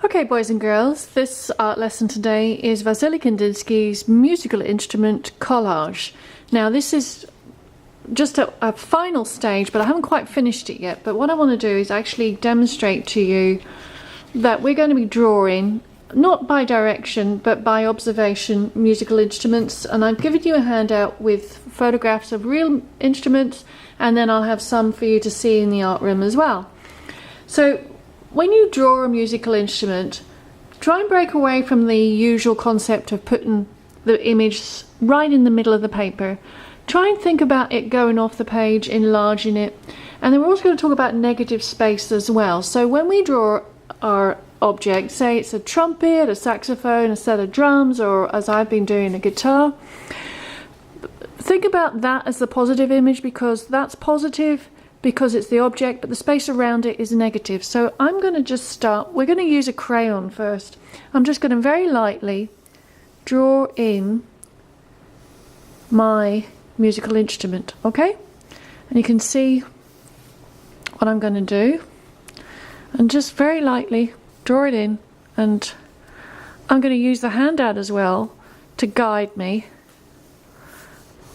Okay, boys and girls, this art lesson today is Vasily Kandinsky's musical instrument Collage. Now this is just a final stage, but I haven't quite finished it yet. But what I want to do is actually demonstrate to you that we're going to be drawing, not by direction, but by observation, musical instruments. And I've given you a handout with photographs of real instruments, and then I'll have some for you to see in the art room as well. So when you draw a musical instrument, try and break away from the usual concept of putting the image right in the middle of the paper. Try and think about it going off the page, enlarging it. And then we're also going to talk about negative space as well. So when we draw our object, say it's a trumpet, a saxophone, a set of drums, or as I've been doing, a guitar, think about that as the positive image, because that's positive because it's the object, but the space around it is negative. So I'm going to just start, we're going to use a crayon first. I'm just going to very lightly draw in my musical instrument, okay? And you can see what I'm going to do, and just very lightly draw it in, and I'm going to use the handout as well to guide me.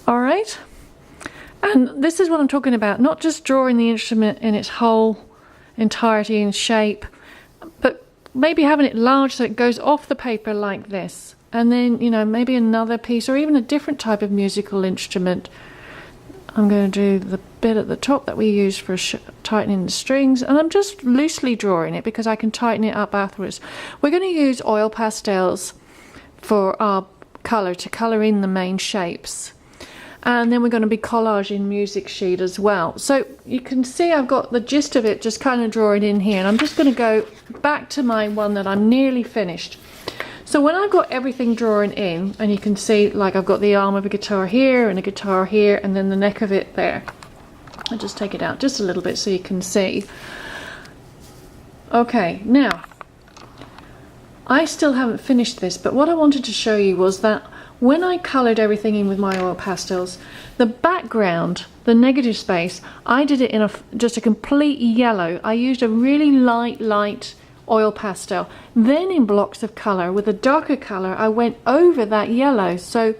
All right? And this is what I'm talking about, not just drawing the instrument in its whole entirety and shape, but maybe having it large so it goes off the paper like this. And then, you know, maybe another piece or even a different type of musical instrument. I'm going to do the bit at the top that we use for tightening the strings, and I'm just loosely drawing it because I can tighten it up afterwards. We're going to use oil pastels for our colour to colour in the main shapes. And then we're going to be collaging music sheet as well. So you can see I've got the gist of it just kind of drawing in here, and I'm just going to go back to my one that I'm nearly finished. So when I've got everything drawing in, and you can see like I've got the arm of a guitar here and a guitar here and then the neck of it there. I'll just take it out just a little bit so you can see. Okay, now I still haven't finished this, but what I wanted to show you was that when I coloured everything in with my oil pastels, the background, the negative space, I did it in just a complete yellow. I used a really light oil pastel. Then in blocks of colour with a darker colour, I went over that yellow. So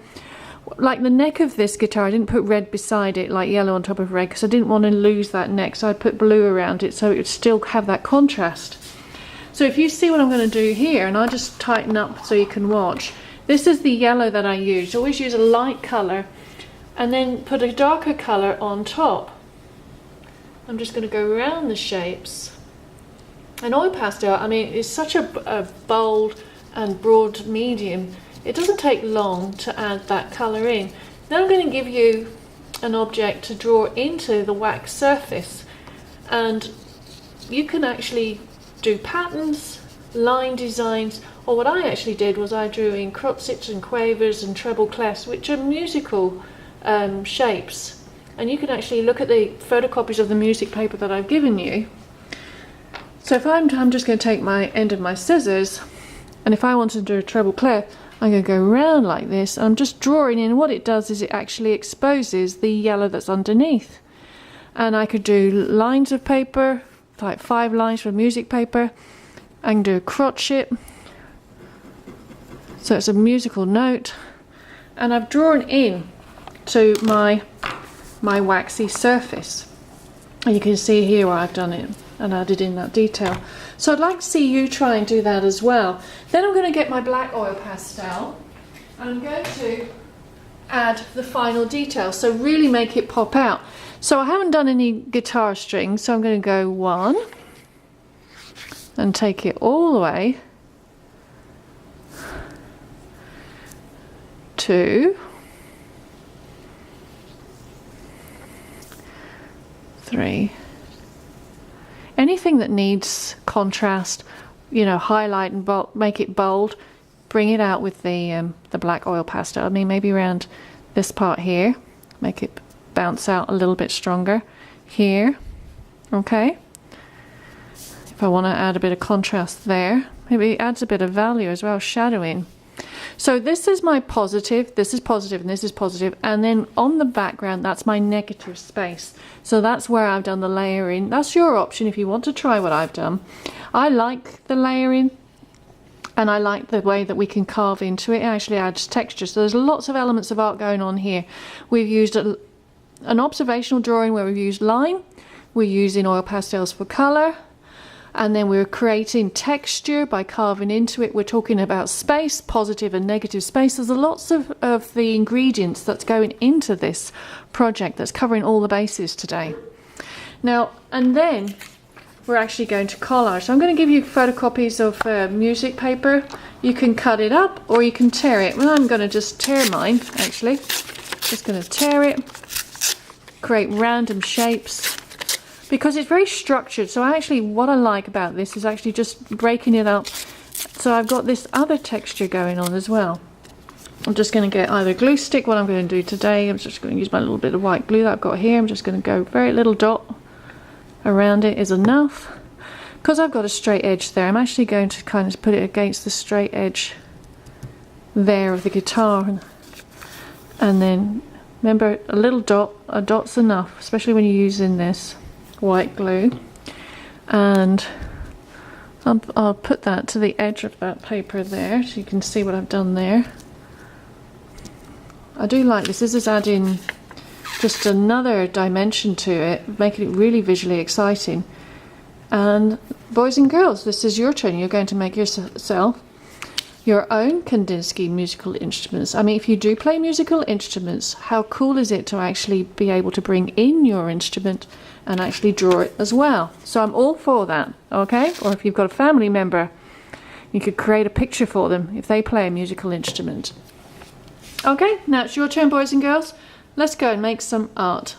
like the neck of this guitar, I didn't put red beside it, like yellow on top of red, because I didn't want to lose that neck. So I put blue around it so it would still have that contrast. So if you see what I'm going to do here, and I'll just tighten up so you can watch. This is the yellow that I used. Always use a light colour and then put a darker colour on top. I'm just going to go around the shapes. And oil pastel, I mean, it's such a bold and broad medium. It doesn't take long to add that colour in. Then I'm going to give you an object to draw into the wax surface. And you can actually do patterns, line designs, or what I actually did was I drew in crotsets and quavers and treble clefs, which are musical shapes. And you can actually look at the photocopies of the music paper that I've given you. So if I'm just going to take my end of my scissors, and if I want to do a treble clef, I'm going to go around like this. I'm just drawing in. What it does is it actually exposes the yellow that's underneath. And I could do lines of paper, like 5 lines for music paper. I can do a crotchet, so it's a musical note, and I've drawn in to my waxy surface, and you can see here where I've done it and added in that detail. So I'd like to see you try and do that as well. Then I'm going to get my black oil pastel and I'm going to add the final detail, so really make it pop out. So I haven't done any guitar strings, so I'm going to go 1 and take it all the way, 2, 3. Anything that needs contrast, you know, highlight and bold, make it bold, bring it out with the black oil pastel. I mean, maybe around this part here, make it bounce out a little bit stronger here, okay? If I want to add a bit of contrast there, maybe it adds a bit of value as well, shadowing. So this is my positive, this is positive, and this is positive, and then on the background that's my negative space. So that's where I've done the layering. That's your option if you want to try what I've done. I like the layering And I like the way that we can carve into it. It actually adds texture. So there's lots of elements of art going on here. We've used an observational drawing where we've used line. We're using oil pastels for colour. And then we're creating texture by carving into it. We're talking about space, positive and negative space. There's lots of the ingredients that's going into this project that's covering all the bases today. Now, and then we're actually going to collage. So I'm going to give you photocopies of music paper. You can cut it up or you can tear it. Well, I'm going to just tear mine, actually. Just going to tear it, create random shapes. Because it's very structured, so actually what I like about this is actually just breaking it up. So I've got this other texture going on as well. I'm just going to get either glue stick. What I'm going to do today, I'm just going to use my little bit of white glue that I've got here. I'm just going to go very little dot around it is enough. Because I've got a straight edge there, I'm actually going to kind of put it against the straight edge there of the guitar. And then, remember, a little dot, a dot's enough, especially when you're using this white glue. And I'll put that to the edge of that paper there so you can see what I've done there. I do like this. This is adding just another dimension to it, making it really visually exciting. And boys and girls, this is your turn. You're going to make yourself your own Kandinsky musical instruments. I mean, if you do play musical instruments, how cool is it to actually be able to bring in your instrument and actually draw it as well? So I'm all for that, okay? Or if you've got a family member, you could create a picture for them if they play a musical instrument. Okay, now it's your turn, boys and girls. Let's go and make some art.